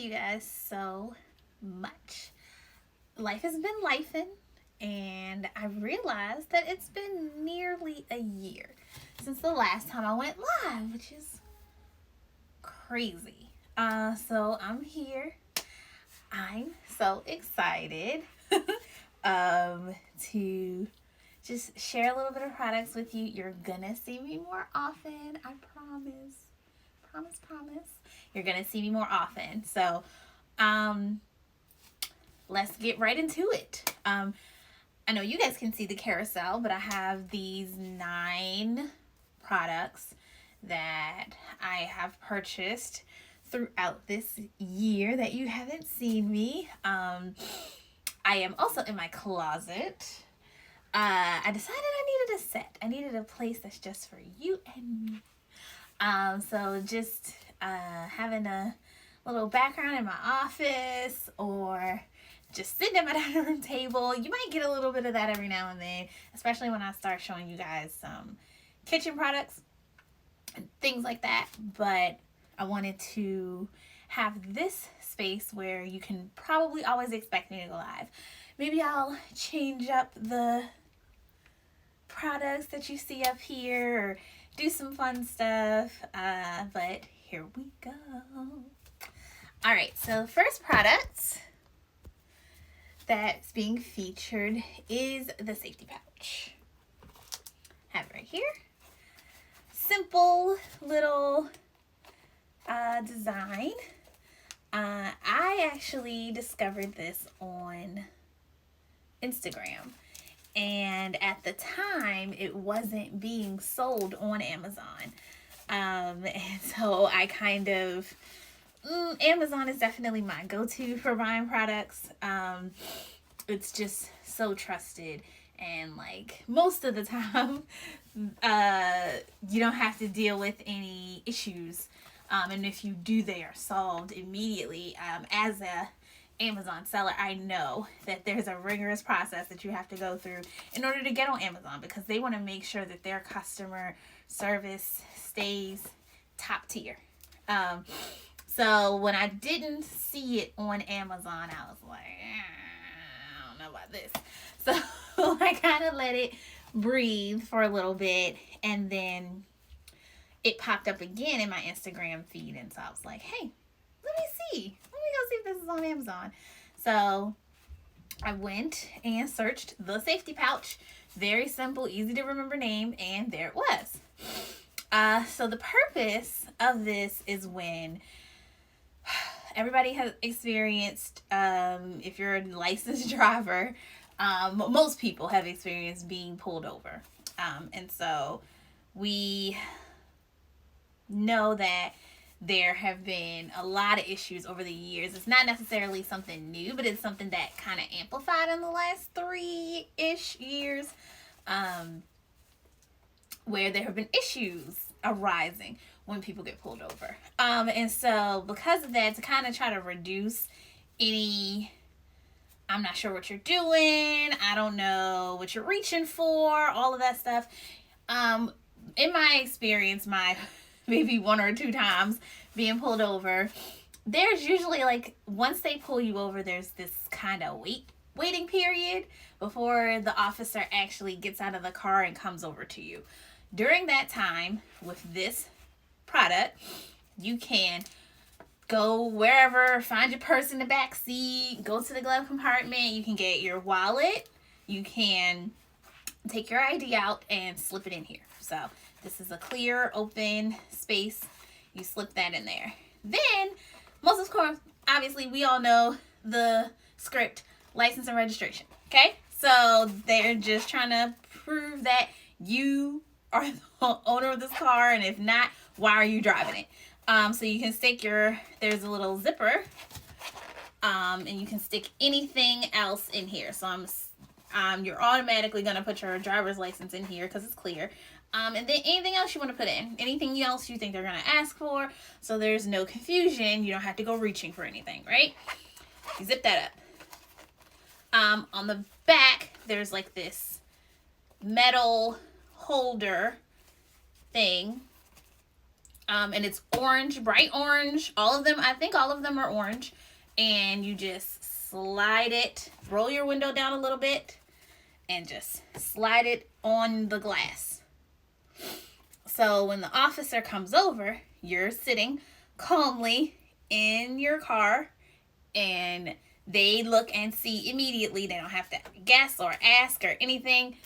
you guys so much. Life has been lifing, and I realized that it's been nearly a year since the last time I went live, which is crazy. So I'm here. I'm so excited to just share a little bit of products with you. You're gonna see me more often, I promise. Promise. You're gonna see me more often. So, um, let's get right into it. I know you guys can see the carousel, but I have these 9 products that I have purchased throughout this year that you haven't seen me. I am also in my closet. I decided I needed a set. I needed a place that's just for you and me. So just having a little background in my office or just sitting at my dining room table. You might get a little bit of that every now and then, especially when I start showing you guys some kitchen products and things like that. But I wanted to have this space where you can probably always expect me to go live. Maybe I'll change up the products that you see up here or do some fun stuff. But here we go. All right, so the first product that's being featured is the safety pouch. Have it right here. Simple little design. I actually discovered this on Instagram. And at the time, it wasn't being sold on Amazon. And so I kind of, Amazon is definitely my go-to for buying products. It's just so trusted. And like most of the time, you don't have to deal with any issues. And if you do, they are solved immediately. As a Amazon seller, I know that there's a rigorous process that you have to go through in order to get on Amazon because they want to make sure that their customer service stays top tier. So when I didn't see it on Amazon, I was like, I don't know about this. So I kind of let it breathe for a little bit, and then it popped up again in my Instagram feed, and so I was like, hey, let me see if this is on Amazon. So I went and searched the safety pouch. Very simple, easy to remember name, and there it was. So the purpose of this is when everybody has experienced, if you're a licensed driver, most people have experienced being pulled over. And so we know that there have been a lot of issues over the years. It's not necessarily something new, but it's something that kind of amplified in the last 3-ish years, where there have been issues arising when people get pulled over. And so because of that, to kind of try to reduce any, I'm not sure what you're doing, I don't know what you're reaching for, all of that stuff. In my experience, maybe 1 or 2 times being pulled over, there's usually like, once they pull you over, there's this kind of waiting period before the officer actually gets out of the car and comes over to you. During that time, with this product, you can go wherever, find your purse in the back seat, go to the glove compartment, you can get your wallet, you can take your ID out and slip it in here. So this is a clear, open space. You slip that in there. Then, most of course, obviously, we all know the script, license and registration. Okay? So they're just trying to prove that you are the owner of this car, and if not, why are you driving it? So you can stick there's a little zipper, and you can stick anything else in here. So you're automatically going to put your driver's license in here because it's clear. And then anything else you want to put in, anything else you think they're going to ask for, so there's no confusion. You don't have to go reaching for anything, right? You zip that up. On the back, there's like this metal holder thing And it's orange, bright orange. All of them, I think all of them are orange. And you just slide it, roll your window down a little bit, and just slide it on the glass. So when the officer comes over, you're sitting calmly in your car, and they look and see immediately. They don't have to guess or ask or anything.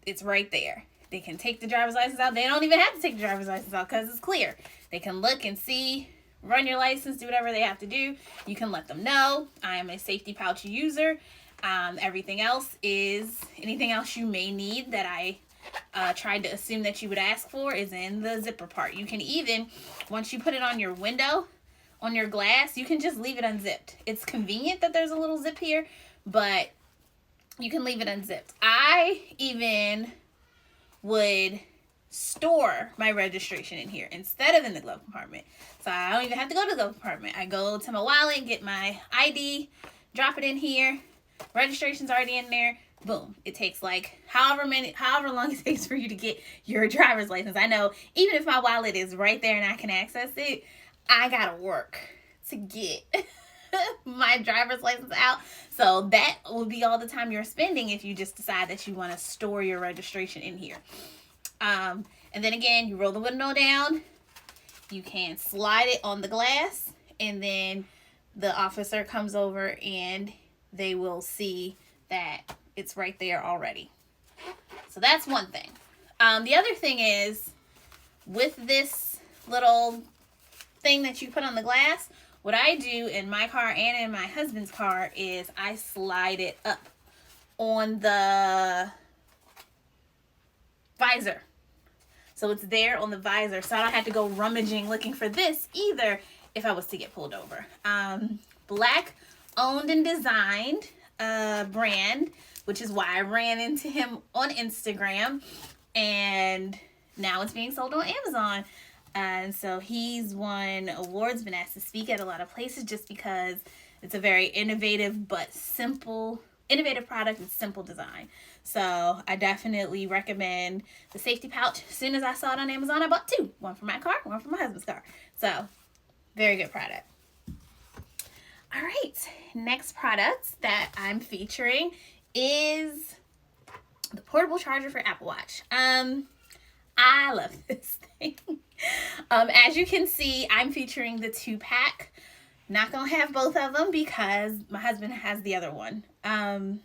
It's right there. They can take the driver's license out. They don't even have to take the driver's license out because it's clear. They can look and see, run your license, do whatever they have to do. You can let them know, I am a safety pouch user. Anything else you may need that I tried to assume that you would ask for is in the zipper part. You can even, once you put it on your window, on your glass, you can just leave it unzipped. It's convenient that there's a little zip here, but you can leave it unzipped. I even would store my registration in here instead of in the glove compartment. So I don't even have to go to the glove compartment. I go to my wallet, get my ID, drop it in here. Registration's already in there. Boom. It takes like however long it takes for you to get your driver's license. I know even if my wallet is right there and I can access it, I gotta work to get my driver's license out. So that will be all the time you're spending if you just decide that you want to store your registration in here. And then again, you roll the window down. You can slide it on the glass, and then the officer comes over and they will see that it's right there already. So that's one thing. The other thing is, with this little thing that you put on the glass, what I do in my car and in my husband's car is I slide it up on the visor. So it's there on the visor. So I don't have to go rummaging looking for this either if I was to get pulled over. Black owned and designed brand, which is why I ran into him on Instagram. And now it's being sold on Amazon. And so he's won awards, been asked to speak at a lot of places just because it's a very innovative product with simple design. So I definitely recommend the safety pouch. As soon as I saw it on Amazon, I bought two. One for my car, one for my husband's car. So very good product. All right, next product that I'm featuring is the portable charger for Apple Watch. I love this thing. As you can see, I'm featuring the 2-pack. Not gonna have both of them because my husband has the other one. Actually,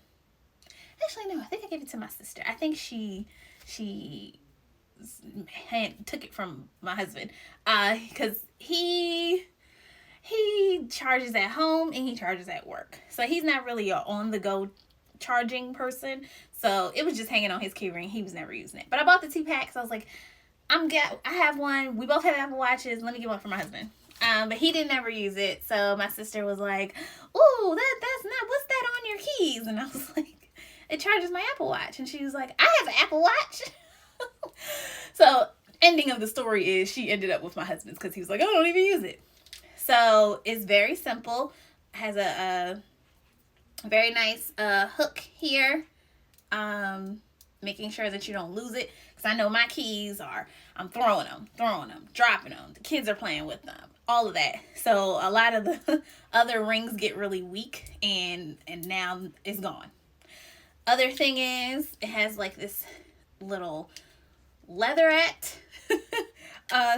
no, I think I gave it to my sister. I think she took it from my husband because he charges at home and he charges at work. So he's not really a on-the-go charging person. So it was just hanging on his keyring. He was never using it. But I bought the 2-pack, so I was like, I have one. We both have Apple Watches. Let me get one for my husband. But he didn't ever use it. So my sister was like, "Ooh, that's not, what's that on your keys?" And I was like, "It charges my Apple Watch." And she was like, "I have an Apple Watch." So ending of the story is she ended up with my husband's because he was like, "I don't even use it." So it's very simple. It has a very nice hook here. Making sure that you don't lose it. Because I know my keys I'm throwing them, dropping them. The kids are playing with them. All of that. So a lot of the other rings get really weak and now it's gone. Other thing is it has like this little leatherette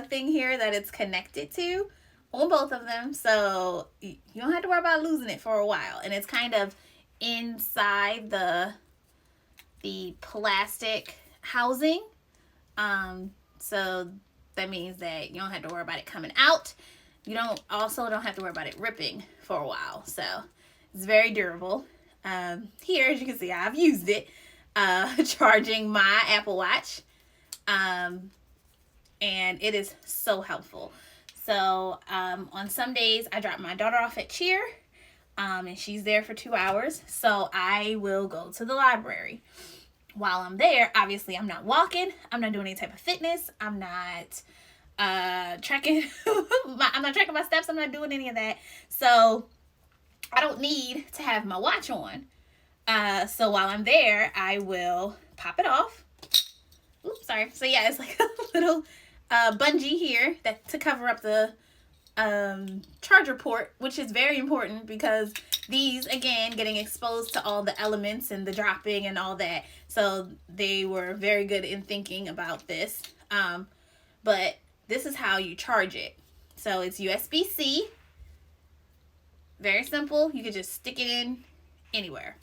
thing here that it's connected to on both of them. So you don't have to worry about losing it for a while. And it's kind of inside the plastic housing. So that means that you don't have to worry about it coming out. You don't have to worry about it ripping for a while. So it's very durable. Here, as you can see, I've used it charging my Apple Watch. And it is so helpful. So on some days, I drop my daughter off at cheer. And she's there for 2 hours. So I will go to the library. While I'm there, obviously I'm not walking. I'm not doing any type of fitness. I'm not tracking my steps. I'm not doing any of that. So I don't need to have my watch on. So while I'm there, I will pop it off. Oops, sorry. So yeah, it's like a little bungee here to cover up the charger port, which is very important because these, again, getting exposed to all the elements and the dropping and all that. So they were very good in thinking about this. But this is how you charge it. So it's USB-C. Very simple. You could just stick it in anywhere.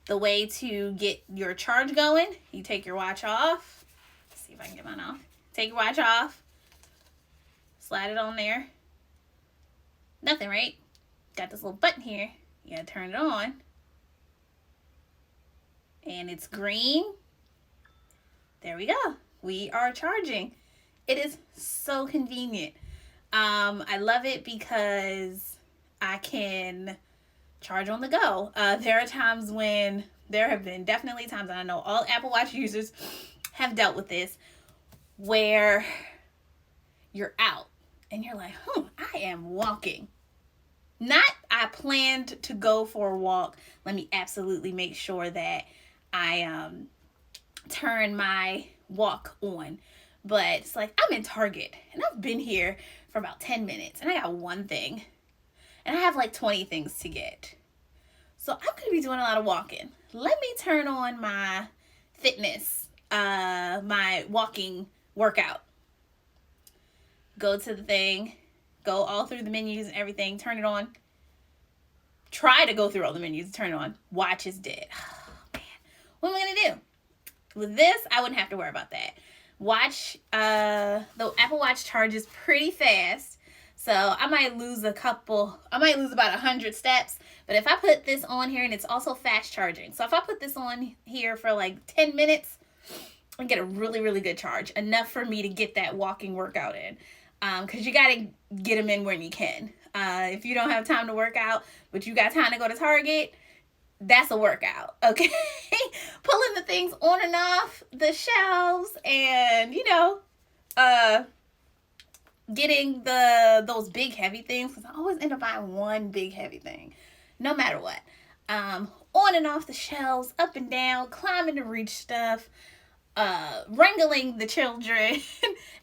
The way to get your charge going, you take your watch off. Let's see if I can get mine off. Take your watch off. Slide it on there. Nothing, right? Got this little button here. You gotta turn it on. And it's green. There we go. We are charging. It is so convenient. I love it because I can charge on the go. There are times when, there have been definitely times, and I know all Apple Watch users have dealt with this, where you're out and you're like, I am walking. Not I planned to go for a walk. Let me absolutely make sure that I turn my walk on. But it's like, I'm in Target and I've been here for about 10 minutes and I got one thing. And I have like 20 things to get. So I'm going to be doing a lot of walking. Let me turn on my fitness, my walking workout. Go to the thing, go all through the menus and everything, turn it on. Try to go through all the menus, turn it on. Watch is dead. Oh, man. What am I going to do? With this, I wouldn't have to worry about that. Watch, the Apple Watch charges pretty fast. So I might lose about 100 steps. But if I put this on here, and it's also fast charging. So if I put this on here for like 10 minutes, I get a really, really good charge. Enough for me to get that walking workout in. Because you got to get them in when you can. If you don't have time to work out, but you got time to go to Target, that's a workout, okay? Pulling the things on and off the shelves and, getting those big heavy things, because I always end up buying one big heavy thing, no matter what. On and off the shelves, up and down, climbing to reach stuff, wrangling the children,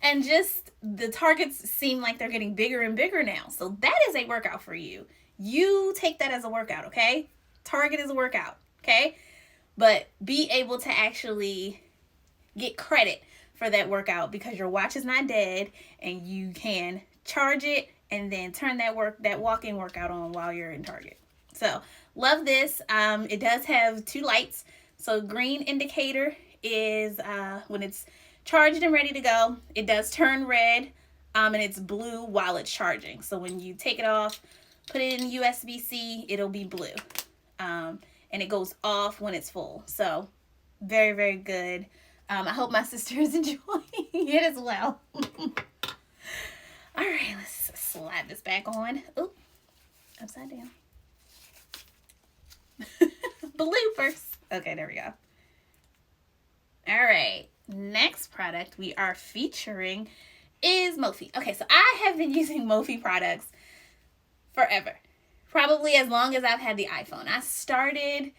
and just the Targets seem like they're getting bigger and bigger now. So that is a workout for you. You take that as a workout, okay? Target is a workout, okay? But be able to actually get credit for that workout because your watch is not dead and you can charge it and then turn that walking workout on while you're in Target. So love this. It does have 2 lights. So green indicator is when it's charged and ready to go. It does turn red, and it's blue while it's charging. So when you take it off, put it in USB-C, it'll be blue. And it goes off when it's full. So very, very good. I hope my sister is enjoying it as well. All right, let's slide this back on. Oop, upside down. Bloopers. Okay, there we go. All right, next product we are featuring is Mophie. Okay, so I have been using Mophie products forever. Probably as long as I've had the iPhone. I started,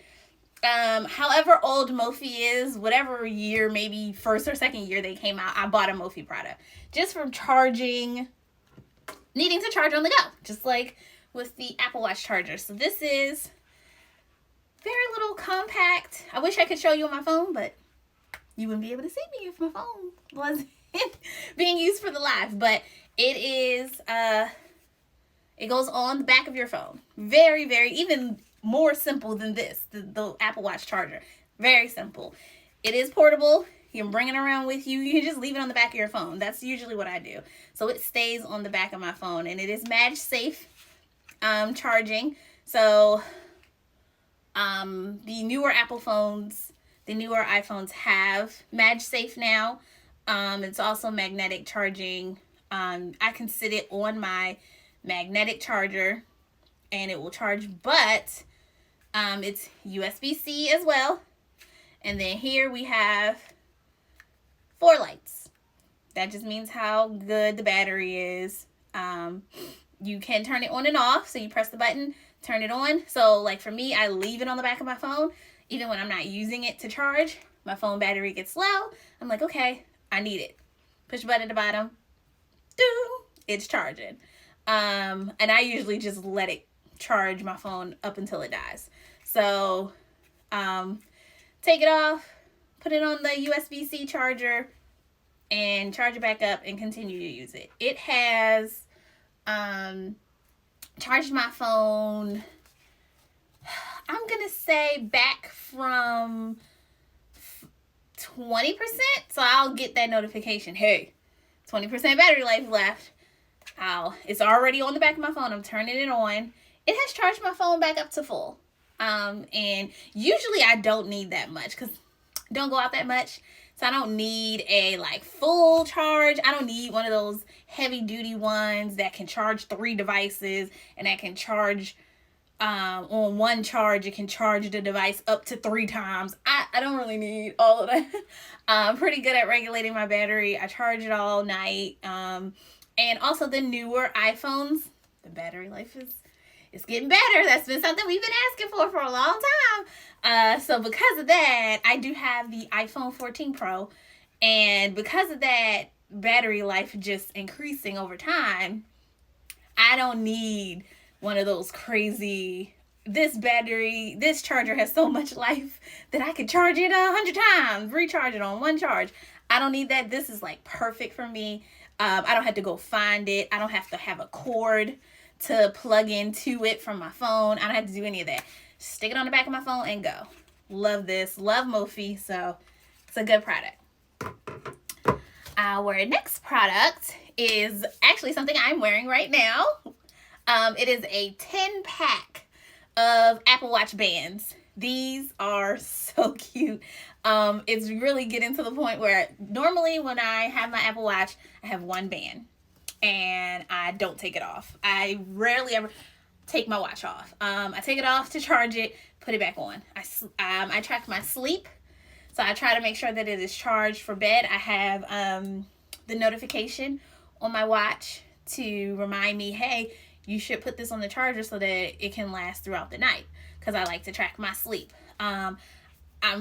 however old Mophie is, whatever year, maybe first or second year they came out, I bought a Mophie product. Just from needing to charge on the go. Just like with the Apple Watch charger. So this is very little compact. I wish I could show you on my phone, but you wouldn't be able to see me if my phone wasn't being used for the live. But it is, it goes on the back of your phone. Very, very, even more simple than this, the Apple Watch charger. Very simple. It is portable. You can bring it around with you. You can just leave it on the back of your phone. That's usually what I do. So it stays on the back of my phone. And it is MagSafe charging. So the newer Apple phones, the newer iPhones have MagSafe now. It's also magnetic charging. I can sit it on my magnetic charger and it will charge, but it's USB-C as well. And then here we have 4 lights. That just means how good the battery is. You can turn it on and off. So you press the button, turn it on. So like for me, I leave it on the back of my phone, even when I'm not using it to charge. my phone battery gets low, I'm like, okay, I need it. Push button at the bottom, it's charging. And I usually just let it charge my phone up until it dies. So take it off, put it on the USB-C charger, and charge it back up and continue to use it. It has charged my phone, I'm going to say back from 20%. So I'll get that notification. Hey, 20% battery life left. It's already on the back of my phone. I'm turning it on. It has charged my phone back up to full. And usually I don't need that much because I don't go out that much. So I don't need a like full charge. I don't need one of those heavy duty ones that can charge 3 devices and that can charge on one charge. It can charge the device up to 3 times. I don't really need all of that. I'm pretty good at regulating my battery. I charge it all night. And also the newer iPhones, the battery life is getting better. That's been something we've been asking for a long time. So because of that, I do have the iPhone 14 Pro. And because of that battery life just increasing over time, I don't need one of those crazy, this charger has so much life that I could charge it 100 times, recharge it on one charge. I don't need that. This is like perfect for me. I don't have to go find it. I don't have to have a cord to plug into it from my phone. I don't have to do any of that. Stick it on the back of my phone and go. Love this. Love Mophie. So it's a good product. Our next product is actually something I'm wearing right now. It is a 10-pack of Apple Watch bands. These are so cute. It's really getting to the point where normally when I have my Apple Watch, I have one band and I don't take it off. I rarely ever take my watch off. I take it off to charge it, put it back on. I track my sleep, so I try to make sure that it is charged for bed. I have the notification on my watch to remind me, hey, you should put this on the charger so that it can last throughout the night, because I like to track my sleep. I'm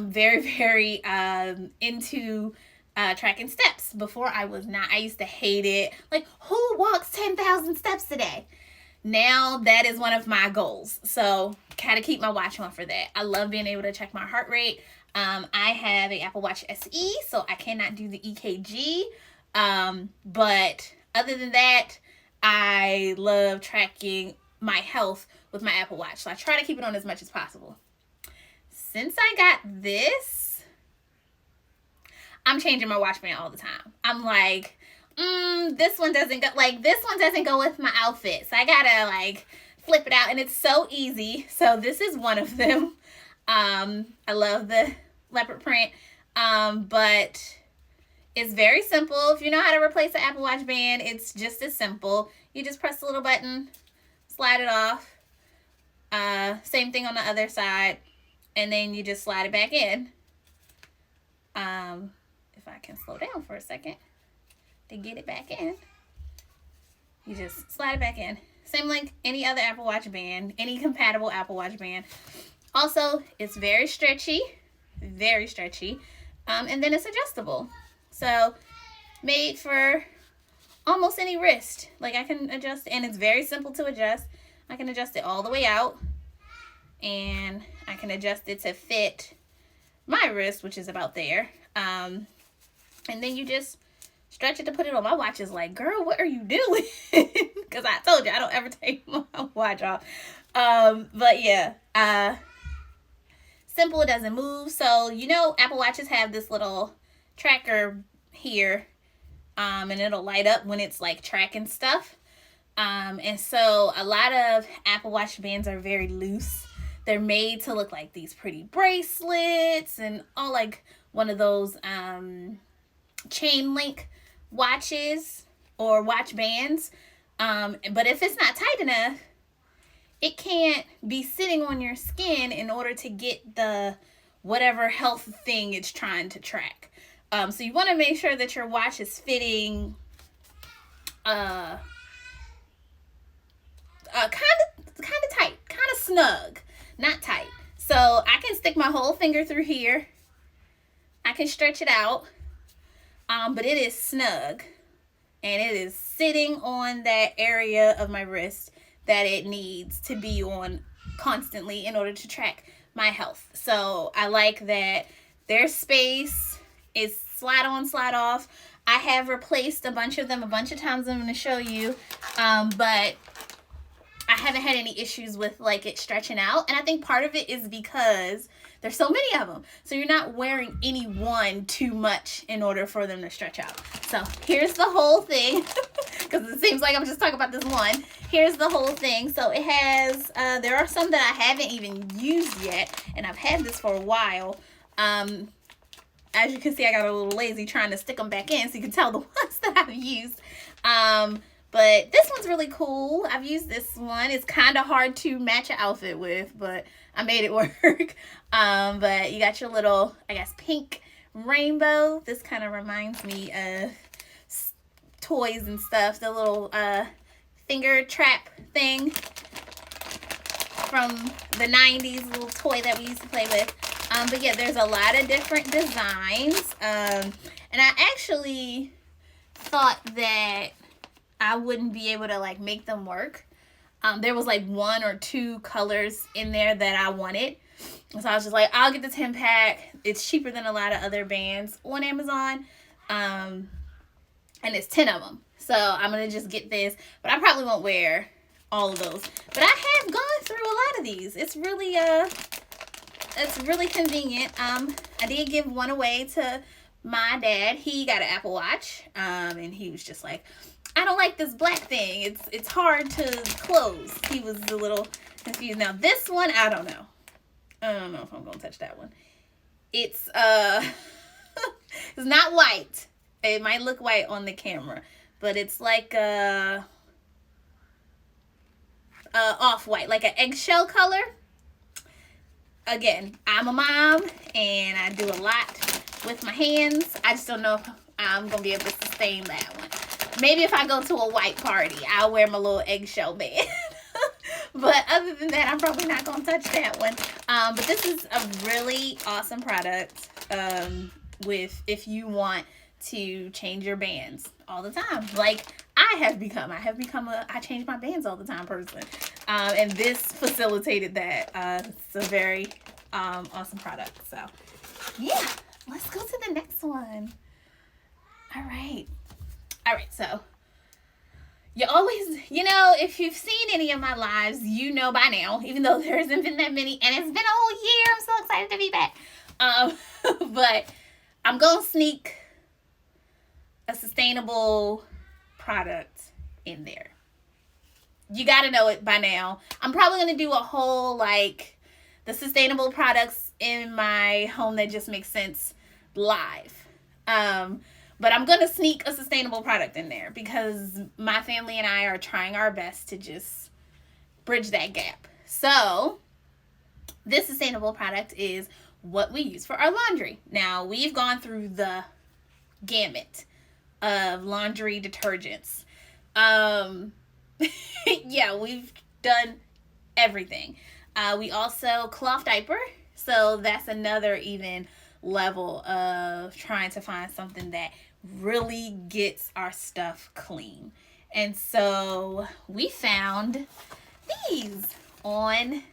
very, very into tracking steps. Before I was not. I used to hate it. Like, who walks 10,000 steps a day? Now that is one of my goals. So gotta keep my watch on for that. I love being able to check my heart rate. I have an Apple Watch SE, so I cannot do the EKG. But other than that, I love tracking my health with my Apple Watch. So I try to keep it on as much as possible. Since I got this, I'm changing my watch band all the time. I'm like, this one doesn't go with my outfit. So I gotta like flip it out, and it's so easy. So this is one of them. I love the leopard print. But it's very simple. If you know how to replace an Apple Watch band, it's just as simple. You just press the little button, slide it off. Same thing on the other side. And then you just slide it back in. If I can slow down for a second to get it back in. You just slide it back in. Same like any other Apple Watch band, any compatible Apple Watch band. Also, it's very stretchy. Very stretchy. And then it's adjustable. So, made for almost any wrist. Like, I can adjust, and it's very simple to adjust. I can adjust it all the way out. And I can adjust it to fit my wrist, which is about there. And then you just stretch it to put it on. My watch is like, girl, what are you doing? Because I told you, I don't ever take my watch off. But yeah, simple, it doesn't move. So, you know, Apple Watches have this little tracker here, and it'll light up when it's like tracking stuff. And so a lot of Apple Watch bands are very loose. They're made to look like these pretty bracelets and all like one of those chain link watches or watch bands. But if it's not tight enough, it can't be sitting on your skin in order to get the whatever health thing it's trying to track. So you want to make sure that your watch is fitting kind of tight, kind of snug, not tight. So I can stick my whole finger through here, I can stretch it out, but it is snug. And it is sitting on that area of my wrist that it needs to be on constantly in order to track my health. So I like that there's space. It's slide on, slide off. I have replaced a bunch of them a bunch of times. I'm going to show you. But I haven't had any issues with like it stretching out. And I think part of it is because there's so many of them. So you're not wearing any one too much in order for them to stretch out. So here's the whole thing. Because it seems like I'm just talking about this one. Here's the whole thing. So it has, there are some that I haven't even used yet. And I've had this for a while. As you can see, I got a little lazy trying to stick them back in so you can tell the ones that I've used. But this one's really cool. I've used this one. It's kind of hard to match an outfit with, but I made it work. But you got your little, I guess, pink rainbow. This kind of reminds me of toys and stuff. The little finger trap thing from the 90s, little toy that we used to play with. But yeah, there's a lot of different designs. And I actually thought that I wouldn't be able to like make them work. There was like 1 or 2 colors in there that I wanted. So I was just like, I'll get the 10-pack. It's cheaper than a lot of other bands on Amazon. And it's 10 of them. So I'm going to just get this. But I probably won't wear all of those. But I have gone through a lot of these. It's really convenient. I did give one away to my dad. He got an Apple Watch. And he was just like, I don't like this black thing. It's hard to close. He was a little confused. Now this one, I don't know. I don't know if I'm gonna touch that one. It's it's not white. It might look white on the camera, but it's like off-white, like an eggshell color. Again, I'm a mom and I do a lot with my hands. I just don't know if I'm gonna be able to sustain that one. Maybe if I go to a white party, I'll wear my little eggshell band. But other than that, I'm probably not going to touch that one. But this is a really awesome product if you want to change your bands all the time. Like I change my bands all the time person. And this facilitated that. It's a very awesome product. So yeah, let's go to the next one. All right, so you always, if you've seen any of my lives, you know by now, even though there hasn't been that many, and it's been a whole year, I'm so excited to be back. But I'm going to sneak a sustainable product in there. You got to know it by now. I'm probably going to do a whole, the sustainable products in my home that just makes sense live. But I'm going to sneak a sustainable product in there because my family and I are trying our best to just bridge that gap. So this sustainable product is what we use for our laundry. Now, we've gone through the gamut of laundry detergents. Yeah, we've done everything. We also cloth diaper. So that's another even level of trying to find something that really gets our stuff clean. And so we found these on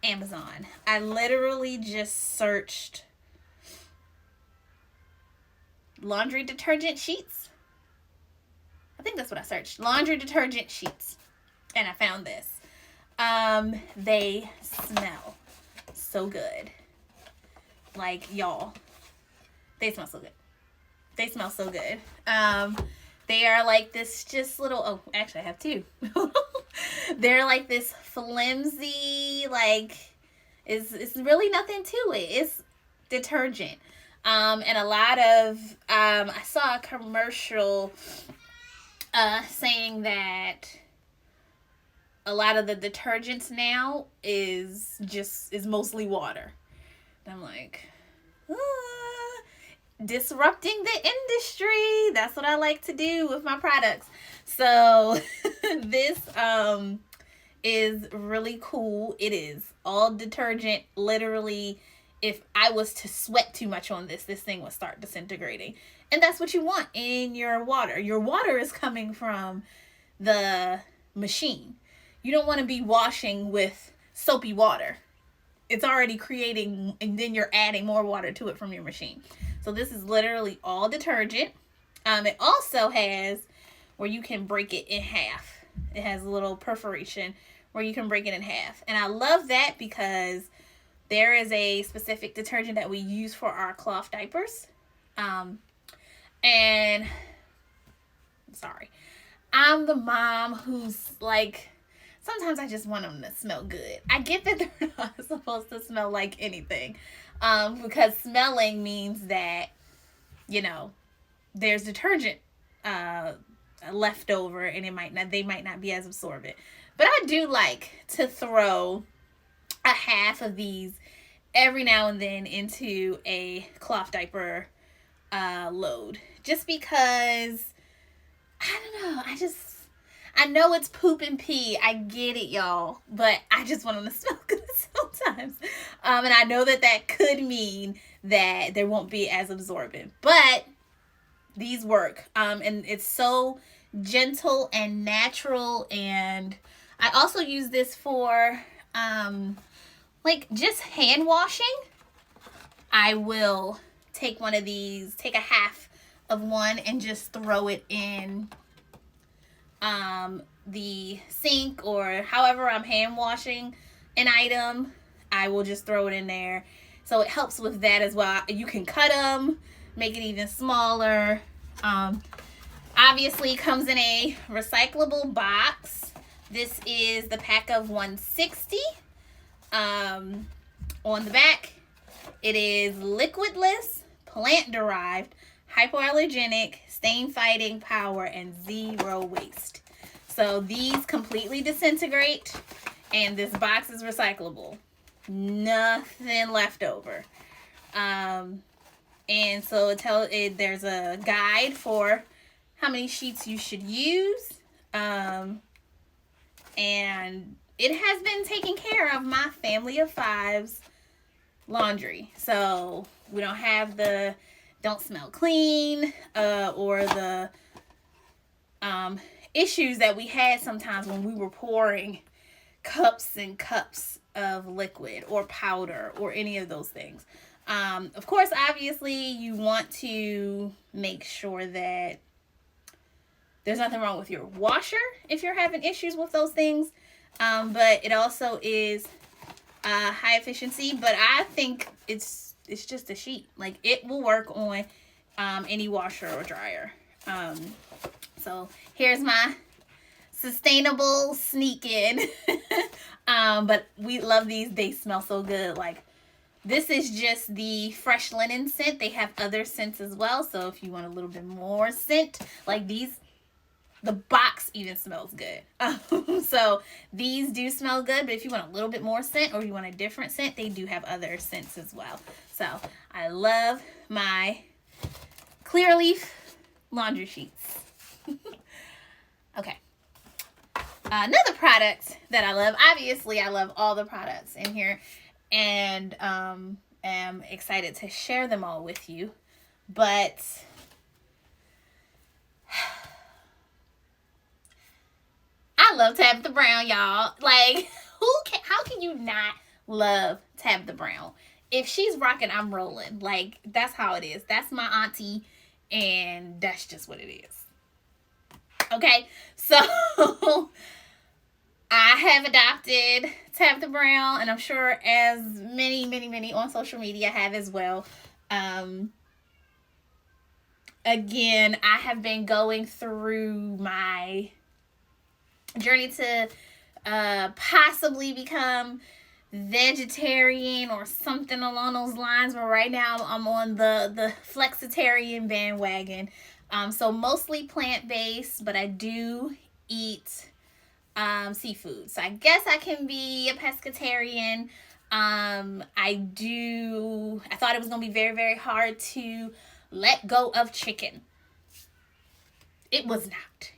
Amazon. I literally just searched laundry detergent sheets. I think that's what I searched. Laundry detergent sheets. And I found this. They smell so good. Like, y'all, they smell so good. They smell so good. They are like this just little, oh, actually I have 2. They're like this flimsy, it's really nothing to it. It's detergent. And a lot of, I saw a commercial saying that a lot of the detergents now is mostly water. And I'm like, disrupting the industry. That's what I like to do with my products. So this is really cool. It is all detergent. Literally, if I was to sweat too much on this thing would start disintegrating. And that's what you want in your water. Your water is coming from the machine. You don't want to be washing with soapy water. It's already creating, and then you're adding more water to it from your machine. So this is literally all detergent. It also has where you can break it in half. It has a little perforation where you can break it in half. And I love that because there is a specific detergent that we use for our cloth diapers. And sorry, I'm the mom who's like, sometimes I just want them to smell good. I get that they're not supposed to smell like anything, because smelling means that, you know, there's detergent left over, and they might not be as absorbent. But I do like to throw a half of these every now and then into a cloth diaper load, just because I don't know, I know it's poop and pee. I get it, y'all. But I just want them to smell good sometimes. And I know that could mean that they won't be as absorbent. But these work. And it's so gentle and natural. And I also use this for, like, just hand washing. I will take one of these, take a half of one and just throw it in the sink, or however I'm hand washing an item, I will just throw it in there. So it helps with that as well. You can cut them, make it even smaller. Obviously comes in a recyclable box. This is the pack of 160. On the back, it is liquidless, plant-derived, hypoallergenic, stain-fighting power, and zero waste. So these completely disintegrate, and this box is recyclable. Nothing left over. And so there's a guide for how many sheets you should use. And it has been taking care of my family of 5's laundry. So we don't have the don't smell clean, or the issues that we had sometimes when we were pouring cups and cups of liquid or powder or any of those things. Of course, obviously, you want to make sure that there's nothing wrong with your washer if you're having issues with those things. But it also is high efficiency. But I think it's just a sheet. Like, it will work on any washer or dryer. So here's my sustainable sneak in. But we love these. They smell so good. Like, this is just the fresh linen scent. They have other scents as well. So if you want a little bit more scent, like these, the box even smells good. So these do smell good, but if you want a little bit more scent or you want a different scent, they do have other scents as well. So I love my Clear Leaf laundry sheets. Okay. Another product that I love, obviously I love all the products in here, and am excited to share them all with you, but I love Tabitha Brown, y'all. Like, how can you not love Tabitha Brown? If she's rocking, I'm rolling. Like, that's how it is. That's my auntie, and that's just what it is. Okay, so I have adopted Tabitha Brown, and I'm sure as many on social media have as well. Again, I have been going through my journey to possibly become vegetarian or something along those lines, but right now I'm on the flexitarian bandwagon. So mostly plant-based, but I do eat seafood. So I guess I can be a pescatarian. I thought it was going to be very, very hard to let go of chicken. It was not,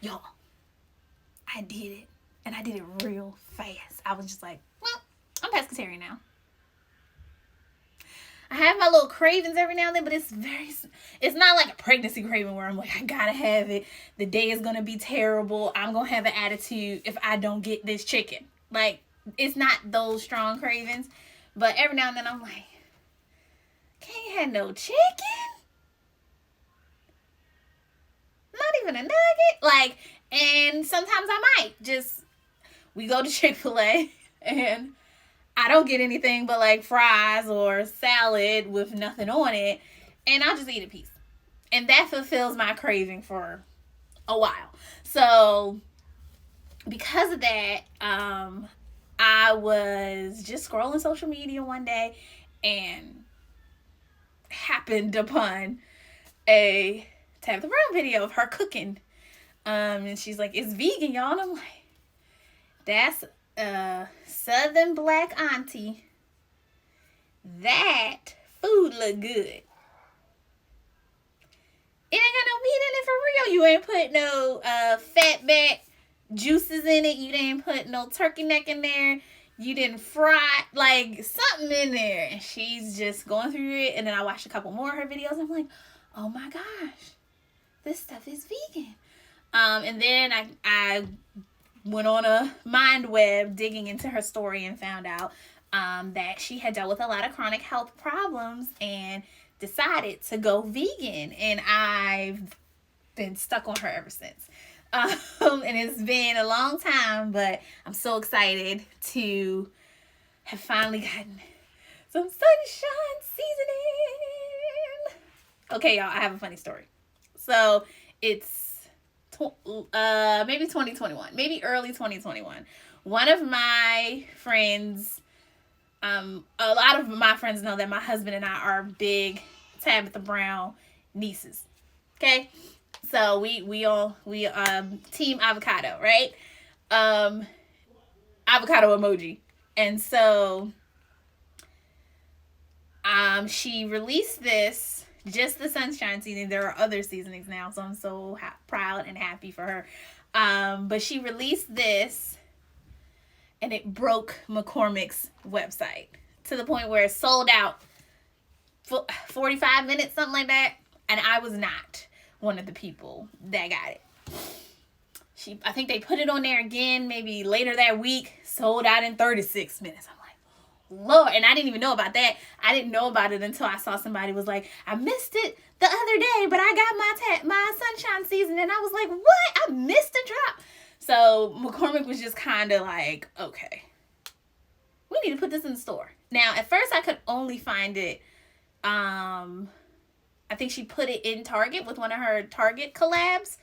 y'all. I did it, and I did it real fast. I was just like, well, I'm pescatarian now. I have my little cravings every now and then, but it's not like a pregnancy craving where I'm like, I gotta have it. The day is gonna be terrible. I'm gonna have an attitude if I don't get this chicken. Like, it's not those strong cravings, but every now and then I'm like, can't have no chicken? Not even a nugget? Like, and sometimes I might just, we go to Chick-fil-A and I don't get anything but like fries or salad with nothing on it, and I'll just eat a piece. And that fulfills my craving for a while. So because of that, I was just scrolling social media one day and happened upon a Tabitha Brown video of her cooking. And she's like, it's vegan, y'all. And I'm like, that's Southern black auntie. That food look good. It ain't got no meat in it for real. You ain't put no fat back juices in it. You didn't put no turkey neck in there. You didn't fry, like, something in there. And she's just going through it. And then I watched a couple more of her videos. I'm like, oh my gosh, this stuff is vegan. And then I went on a mind web digging into her story and found out that she had dealt with a lot of chronic health problems and decided to go vegan. And I've been stuck on her ever since. And it's been a long time, but I'm so excited to have finally gotten some sunshine seasoning. Okay, y'all, I have a funny story. So it's maybe 2021, maybe early 2021. One of my friends, a lot of my friends know that my husband and I are big Tabitha Brown nieces. Okay, so we team avocado, right? Avocado emoji. And so she released this, just the sunshine seasoning. There are other seasonings now, so I'm so proud and happy for her. But she released this, and it broke McCormick's website to the point where it sold out 45 minutes, something like that. And I was not one of the people that got it. I think they put it on there again maybe later that week, sold out in 36 minutes. I'm like, Lord. And I didn't even know about that. I didn't know about it until I saw somebody was like, I missed it the other day, but I got my sunshine season. And I was like, what? I missed a drop. So McCormick was just kind of like, okay, we need to put this in the store. Now, at first I could only find it, I think she put it in Target with one of her Target collabs,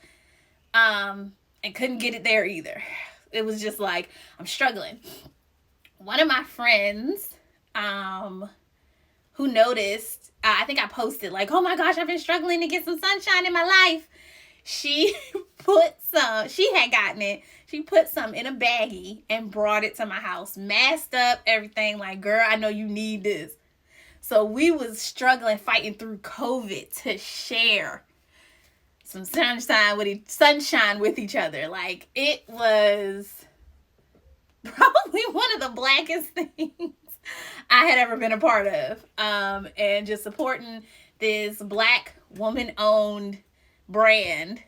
and couldn't get it there either. It was just like, I'm struggling. One of my friends, who noticed, I think I posted like, oh my gosh, I've been struggling to get some sunshine in my life. She had gotten it. She put some in a baggie and brought it to my house, masked up everything, like, girl, I know you need this. So we was struggling, fighting through COVID to share some sunshine with each other. Like, it was probably one of the blackest things I had ever been a part of. And just supporting this black woman-owned brand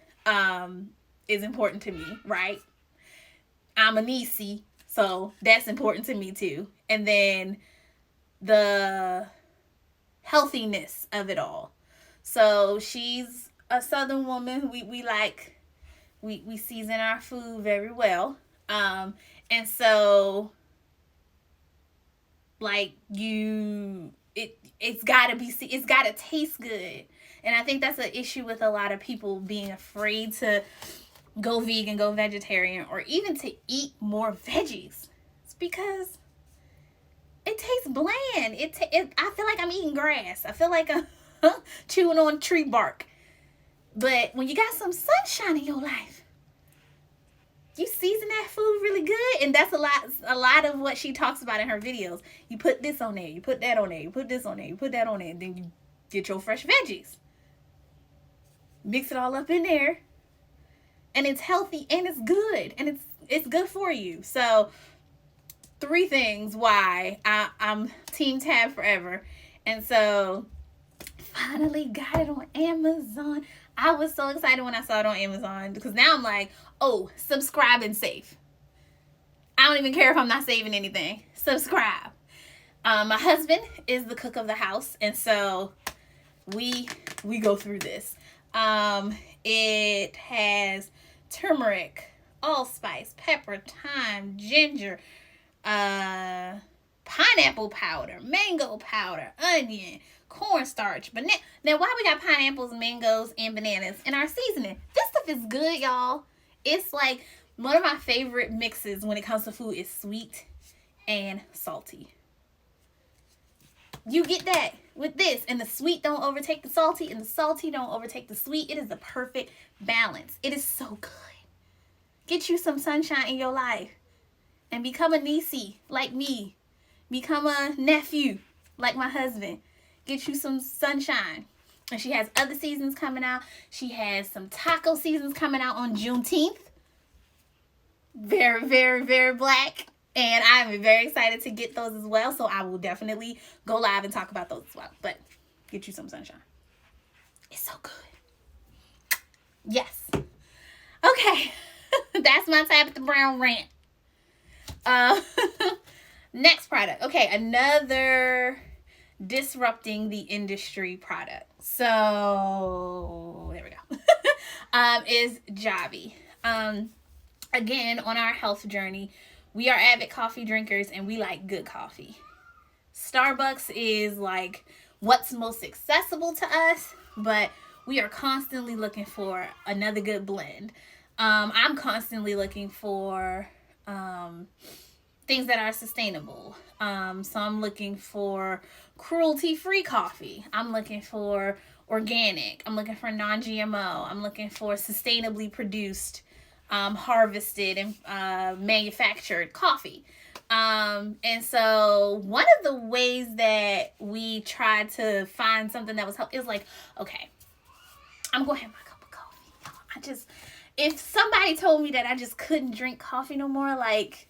is important to me, right? I'm a niecey, so that's important to me too. And then the healthiness of it all. So she's a Southern woman. We season our food very well. And so like it's gotta taste good. And I think that's an issue with a lot of people being afraid to go vegan, go vegetarian, or even to eat more veggies. It's because it tastes bland. I feel like I'm eating grass. I feel like I'm chewing on tree bark. But when you got some sunshine in your life, you season that food really good. And that's a lot of what she talks about in her videos. You put this on there, you put that on there, you put this on there, you put that on there, and then you get your fresh veggies. Mix it all up in there. And it's healthy and it's good. And it's good for you. So 3 things why I'm Team Tab forever. And so finally got it on Amazon. I was so excited when I saw it on Amazon because now I'm like, oh, subscribe and save. I don't even care if I'm not saving anything. Subscribe. My husband is the cook of the house, and so we go through this. It has turmeric, allspice, pepper, thyme, ginger, pineapple powder, mango powder, onion, cornstarch, banana. Now, why we got pineapples, mangoes, and bananas in our seasoning? This stuff is good, y'all. It's like one of my favorite mixes when it comes to food is sweet and salty. You get that with this, and the sweet don't overtake the salty, and the salty don't overtake the sweet. It is the perfect balance. It is so good. Get you some sunshine in your life and become a niecey like me. Become a nephew like my husband. Get you some sunshine. And she has other seasons coming out. She has some taco seasons coming out on Juneteenth. Very, very, very black. And I'm very excited to get those as well. So I will definitely go live and talk about those as well. But get you some sunshine. It's so good. Yes. Okay. That's my Tabitha Brown rant. Next product. Okay, another disrupting the industry product. So there we go. Is Javy. Again, on our health journey, we are avid coffee drinkers and we like good coffee. Starbucks is like what's most accessible to us, but we are constantly looking for another good blend. I'm constantly looking for things that are sustainable. So I'm looking for cruelty-free coffee. I'm looking for organic. I'm looking for non-GMO. I'm looking for sustainably produced, harvested, and manufactured coffee. And so one of the ways that we tried to find something that was helpful is like, okay, I'm going to have my cup of coffee. If somebody told me that I just couldn't drink coffee no more, like,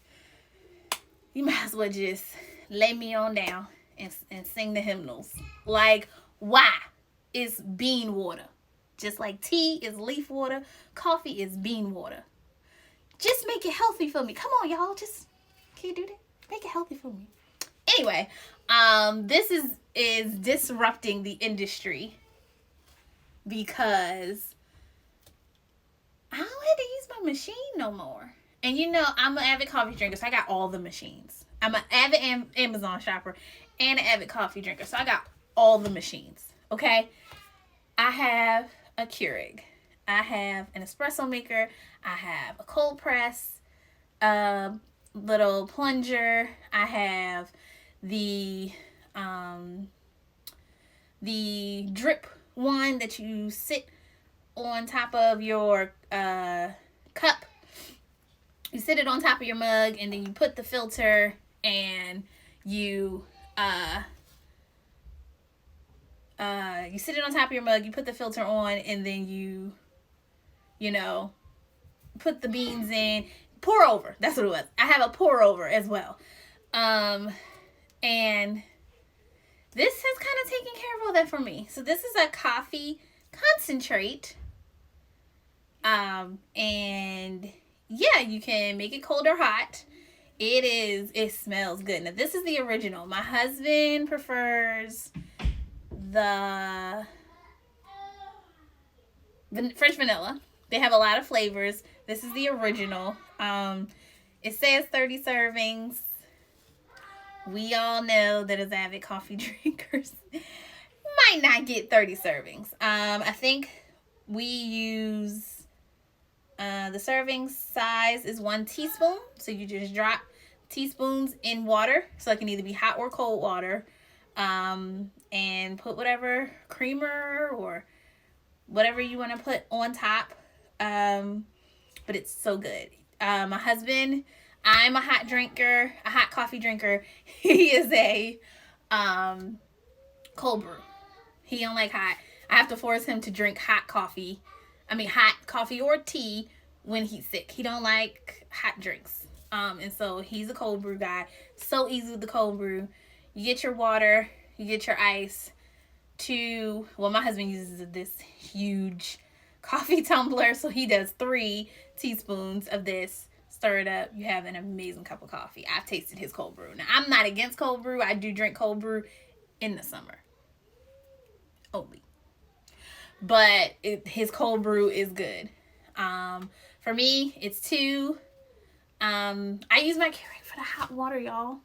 you might as well just lay me on down and sing the hymnals. Like, why? It's bean water. Just like tea is leaf water, coffee is bean water. Just make it healthy for me. Come on, y'all. Just, can you do that? Make it healthy for me. Anyway, this is disrupting the industry because I don't have to use my machine no more. And you know, I'm an avid coffee drinker, so I got all the machines. I'm an avid Amazon shopper and an avid coffee drinker, so I got all the machines, okay? I have a Keurig. I have an espresso maker. I have a cold press, little plunger. I have the drip one that you sit on top of your cup. You sit it on top of your mug, and then you put the filter, and you sit it on top of your mug. You put the filter on, and then you put the beans in. Pour over. That's what it was. I have a pour over as well. And this has kind of taken care of all that for me. So this is a coffee concentrate. And yeah, you can make it cold or hot. It smells good. Now, this is the original. My husband prefers the fresh vanilla. They have a lot of flavors. This is the original. It says 30 servings. We all know that as avid coffee drinkers might not get 30 servings. I think we use the serving size is 1 teaspoon. So you just drop teaspoons in water. So it can either be hot or cold water. And put whatever creamer or whatever you want to put on top. But it's so good. My husband, I'm a hot coffee drinker. He is a cold brew. He don't like hot. I have to force him to drink hot coffee or tea when he's sick. He don't like hot drinks. And so he's a cold brew guy. So easy with the cold brew. You get your water, You get your ice. 2, well, my husband uses this huge coffee tumbler, so he does 3 teaspoons of this. Stir it up. You have an amazing cup of coffee. I've tasted his cold brew. Now, I'm not against cold brew. I do drink cold brew in the summer only. But his cold brew is good. For me, it's 2. I use my Keurig for the hot water, y'all.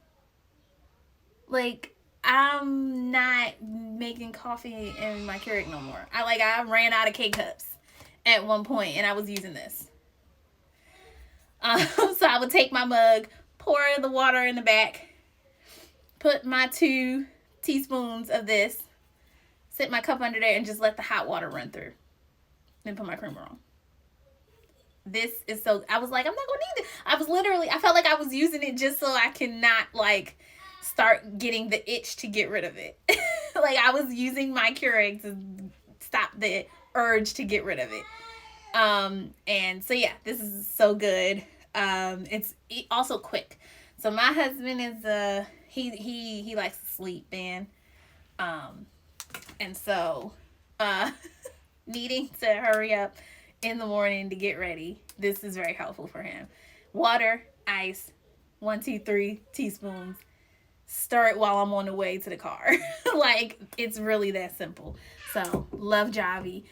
Like, I'm not making coffee in my Keurig no more. I ran out of K-cups at one point, and I was using this. So I would take my mug, pour the water in the back, put my 2 teaspoons of this, sit my cup under there, and just let the hot water run through. Then put my creamer on. This is so, I was like, I'm not going to need it. I felt like I was using it just so I cannot, like, start getting the itch to get rid of it. Like, I was using my Keurig to stop the urge to get rid of it. And so, yeah, this is so good. It's also quick. So my husband is, he likes to sleep, man. And so, needing to hurry up in the morning to get ready, this is very helpful for him. Water, ice, 1, 2, 3 teaspoons. Stir it while I'm on the way to the car. Like, it's really that simple. So, love Javy.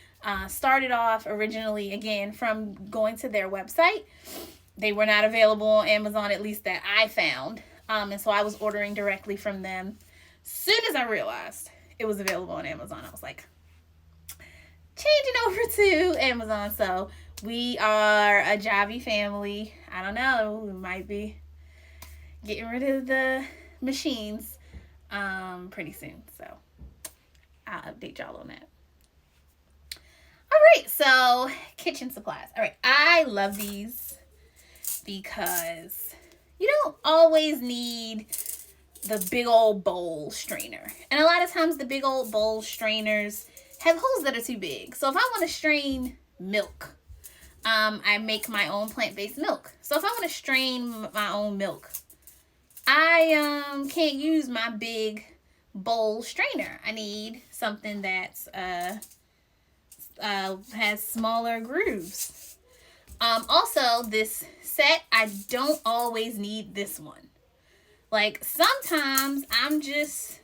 Started off originally, again, from going to their website. They were not available on Amazon, at least that I found. And so I was ordering directly from them. Soon as I realized it was available on Amazon, I was like, changing over to Amazon. So we are a Javy family. I don't know, we might be getting rid of the machines pretty soon. So I'll update y'all on that. All right, so kitchen supplies. All right, I love these because you don't always need the big old bowl strainer. And a lot of times the big old bowl strainers have holes that are too big. So if I want to strain milk, I make my own plant-based milk. So if I want to strain my own milk, I can't use my big bowl strainer. I need something that's has smaller grooves. Also, this set, I don't always need this one. Like, sometimes I'm just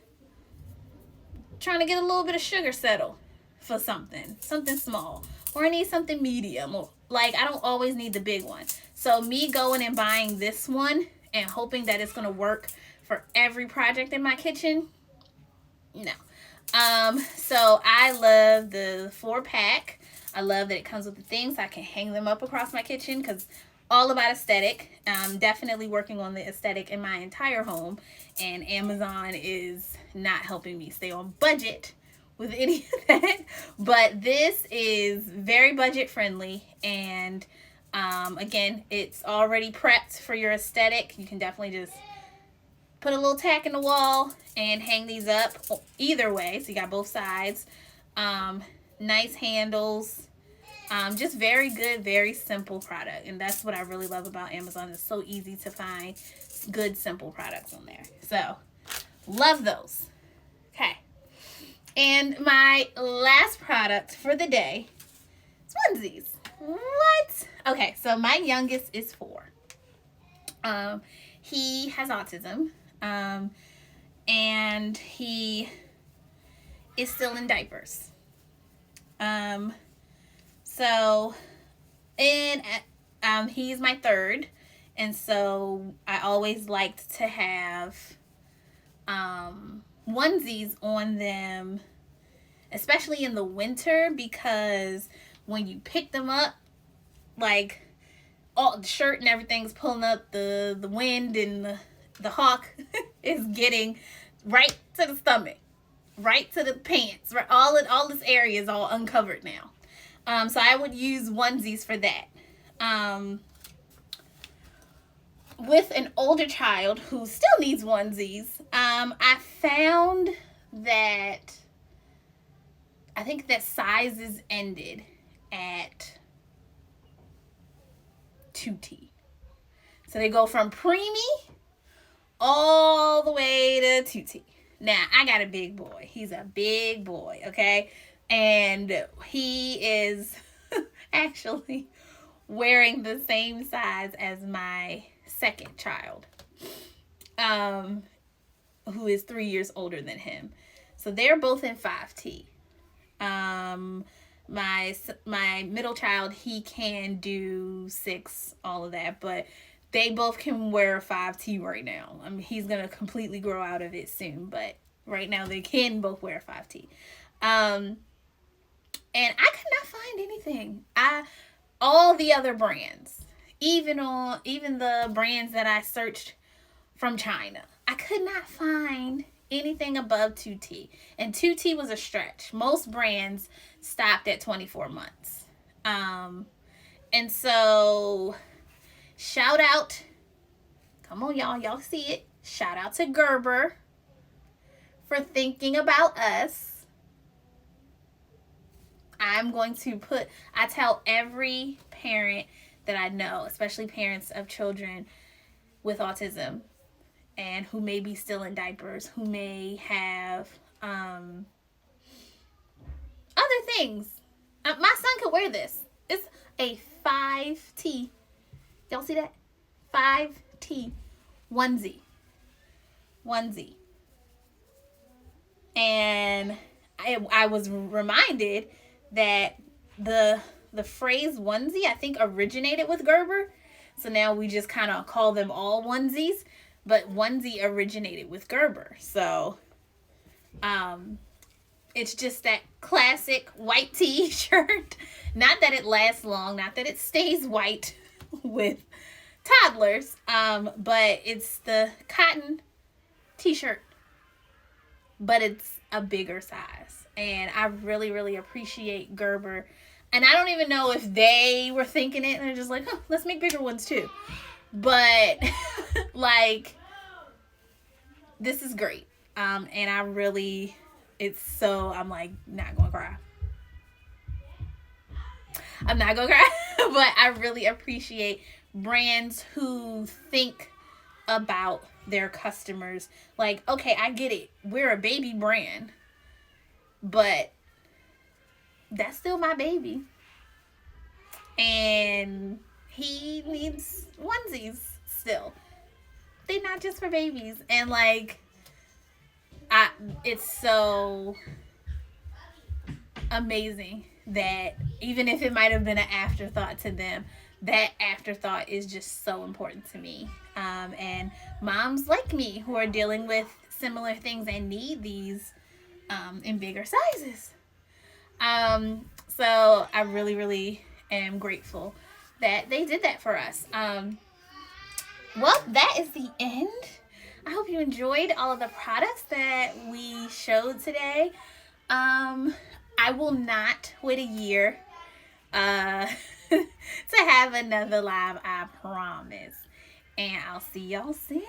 trying to get a little bit of sugar settled for something small, or I need something medium, or like, I don't always need the big one. So me going and buying this one and hoping that it's going to work for every project in my kitchen, no. So I love the 4-pack. I love that it comes with the things. I can hang them up across my kitchen because all about aesthetic. I'm definitely working on the aesthetic in my entire home, and Amazon is not helping me stay on budget with any of that. But this is very budget friendly, and again, it's already prepped for your aesthetic. You can definitely just put a little tack in the wall and hang these up either way. So you got both sides. Nice handles. Just very good, very simple product. And that's what I really love about Amazon. It's so easy to find good, simple products on there. So, love those. Okay. And my last product for the day is onesies. What? Okay, so my youngest is 4. He has autism. And he is still in diapers. So, and he's my 3rd, and so I always liked to have onesies on them, especially in the winter, because when you pick them up, like, all the shirt and everything's pulling up, the wind and the hawk is getting right to the stomach, right to the pants, right, all this area is all uncovered now. So I would use onesies for that. With an older child who still needs onesies, I found that I think that sizes ended at 2T. So they go from preemie all the way to 2T. Now, I got a big boy. He's a big boy, okay? And he is actually wearing the same size as my second child, who is 3 years older than him. So they're both in 5T. My middle child, he can do 6, all of that, but they both can wear a 5T right now. I mean, he's gonna completely grow out of it soon, but right now they can both wear a 5T. And I could not find anything. All the other brands, even the brands that I searched from China, I could not find anything above 2T. And 2T was a stretch. Most brands stopped at 24 months. And so shout out, come on y'all see it. Shout out to Gerber for thinking about us. I tell every parent that I know, especially parents of children with autism and who may be still in diapers, who may have other things. My son could wear this. It's a 5T. Y'all see that? 5T onesie. And I was reminded that the phrase onesie, I think, originated with Gerber. So now we just kind of call them all onesies, but onesie originated with Gerber. So it's just that classic white t-shirt. Not that it lasts long, not that it stays white with toddlers, but it's the cotton t-shirt, but it's a bigger size. And I really, really appreciate Gerber. And I don't even know if they were thinking it and they're just like, oh, let's make bigger ones too. But like, this is great. And I'm like, not gonna cry. I'm not gonna cry, but I really appreciate brands who think about their customers. Like, okay, I get it. We're a baby brand, but that's still my baby. And he needs onesies still. They're not just for babies. And like, it's so amazing that even if it might have been an afterthought to them, that afterthought is just so important to me. And moms like me who are dealing with similar things and need these in bigger sizes. So I really, really am grateful that they did that for us. Well, that is the end. I hope you enjoyed all of the products that we showed today. I will not wait a year to have another live, I promise. And I'll see y'all soon.